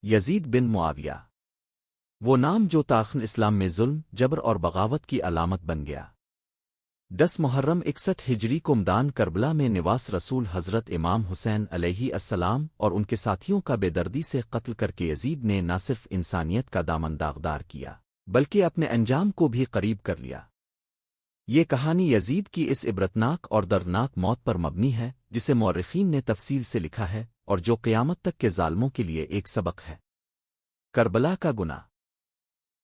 یزید بن معاویہ، وہ نام جو تاخن اسلام میں ظلم، جبر اور بغاوت کی علامت بن گیا۔ 10 محرم 61 ہجری کو میدان کربلا میں نواس رسول حضرت امام حسین علیہ السلام اور ان کے ساتھیوں کا بے دردی سے قتل کر کے یزید نے نہ صرف انسانیت کا دامن داغدار کیا بلکہ اپنے انجام کو بھی قریب کر لیا۔ یہ کہانی یزید کی اس عبرتناک اور دردناک موت پر مبنی ہے جسے مورخین نے تفصیل سے لکھا ہے اور جو قیامت تک کے ظالموں کے لیے ایک سبق ہے۔ کربلا کا گناہ۔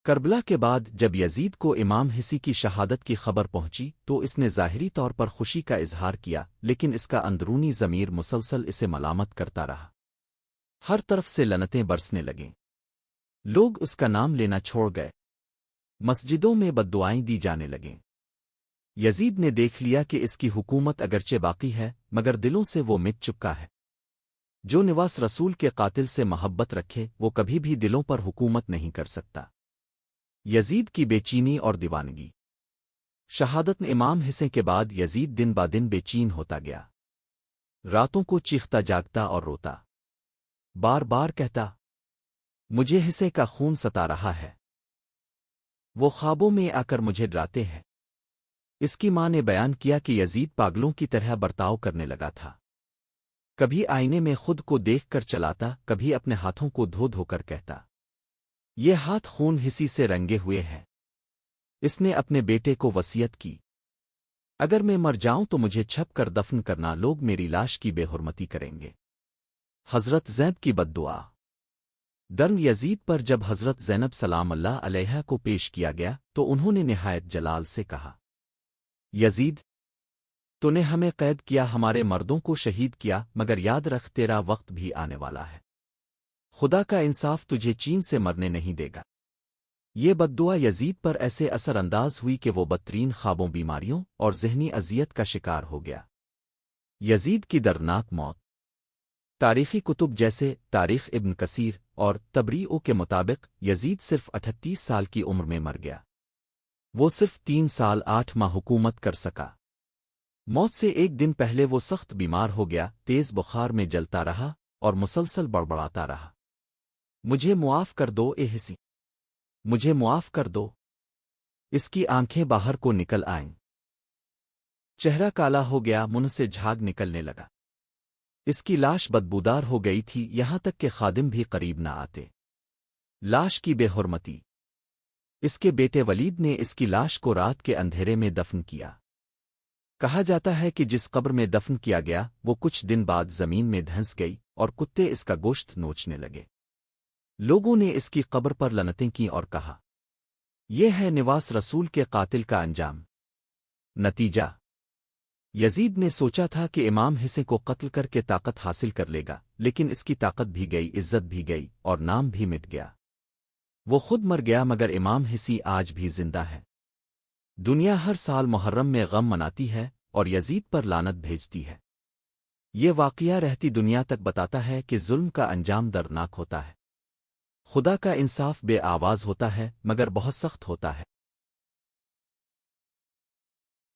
کربلا کے بعد جب یزید کو امام حسی کی شہادت کی خبر پہنچی تو اس نے ظاہری طور پر خوشی کا اظہار کیا، لیکن اس کا اندرونی ضمیر مسلسل اسے ملامت کرتا رہا۔ ہر طرف سے لعنتیں برسنے لگیں۔ لوگ اس کا نام لینا چھوڑ گئے۔ مسجدوں میں بددعائیں دی جانے لگیں۔ یزید نے دیکھ لیا کہ اس کی حکومت اگرچہ باقی ہے مگر دلوں سے وہ مٹ چکا ہے۔ جو نواس رسول کے قاتل سے محبت رکھے وہ کبھی بھی دلوں پر حکومت نہیں کر سکتا۔ یزید کی بے چینی اور دیوانگی۔ شہادت امام حسین کے بعد یزید دن با دن بے چین ہوتا گیا۔ راتوں کو چیختا جاگتا اور روتا، بار بار کہتا، مجھے حسین کا خون ستا رہا ہے، وہ خوابوں میں آ کر مجھے ڈراتے ہیں۔ اس کی ماں نے بیان کیا کہ یزید پاگلوں کی طرح برتاؤ کرنے لگا تھا۔ کبھی آئینے میں خود کو دیکھ کر چلاتا، کبھی اپنے ہاتھوں کو دھو دھو کر کہتا، یہ ہاتھ خون حسی سے رنگے ہوئے ہیں۔ اس نے اپنے بیٹے کو وصیت کی، اگر میں مر جاؤں تو مجھے چھپ کر دفن کرنا، لوگ میری لاش کی بے حرمتی کریں گے۔ حضرت زینب کی بد دعا۔ درن یزید پر جب حضرت زینب سلام اللہ علیہا کو پیش کیا گیا تو انہوں نے نہایت جلال سے کہا، یزید، تو نے ہمیں قید کیا، ہمارے مردوں کو شہید کیا، مگر یاد رکھ تیرا وقت بھی آنے والا ہے۔ خدا کا انصاف تجھے چین سے مرنے نہیں دے گا۔ یہ بد دعا یزید پر ایسے اثر انداز ہوئی کہ وہ بدترین خوابوں، بیماریوں اور ذہنی اذیت کا شکار ہو گیا۔ یزید کی دردناک موت۔ تاریخی کتب جیسے تاریخ ابن کثیر اور تبریع کے مطابق یزید صرف 38 سال کی عمر میں مر گیا۔ وہ صرف 3 سال 8 ماہ حکومت کر سکا۔ موت سے ایک دن پہلے وہ سخت بیمار ہو گیا، تیز بخار میں جلتا رہا اور مسلسل بڑبڑاتا رہا، مجھے معاف کر دو اے حسی، مجھے معاف کر دو۔ اس کی آنکھیں باہر کو نکل آئیں، چہرہ کالا ہو گیا، منہ سے جھاگ نکلنے لگا۔ اس کی لاش بدبودار ہو گئی تھی، یہاں تک کہ خادم بھی قریب نہ آتے۔ لاش کی بے حرمتی۔ اس کے بیٹے ولید نے اس کی لاش کو رات کے اندھیرے میں دفن کیا۔ کہا جاتا ہے کہ جس قبر میں دفن کیا گیا وہ کچھ دن بعد زمین میں دھنس گئی اور کتے اس کا گوشت نوچنے لگے۔ لوگوں نے اس کی قبر پر لعنتیں کیں اور کہا، یہ ہے نواس رسول کے قاتل کا انجام۔ نتیجہ، یزید نے سوچا تھا کہ امام حسین کو قتل کر کے طاقت حاصل کر لے گا، لیکن اس کی طاقت بھی گئی، عزت بھی گئی اور نام بھی مٹ گیا۔ وہ خود مر گیا مگر امام حسی آج بھی زندہ ہے۔ دنیا ہر سال محرم میں غم مناتی ہے اور یزید پر لعنت بھیجتی ہے۔ یہ واقعہ رہتی دنیا تک بتاتا ہے کہ ظلم کا انجام دردناک ہوتا ہے۔ خدا کا انصاف بے آواز ہوتا ہے مگر بہت سخت ہوتا ہے۔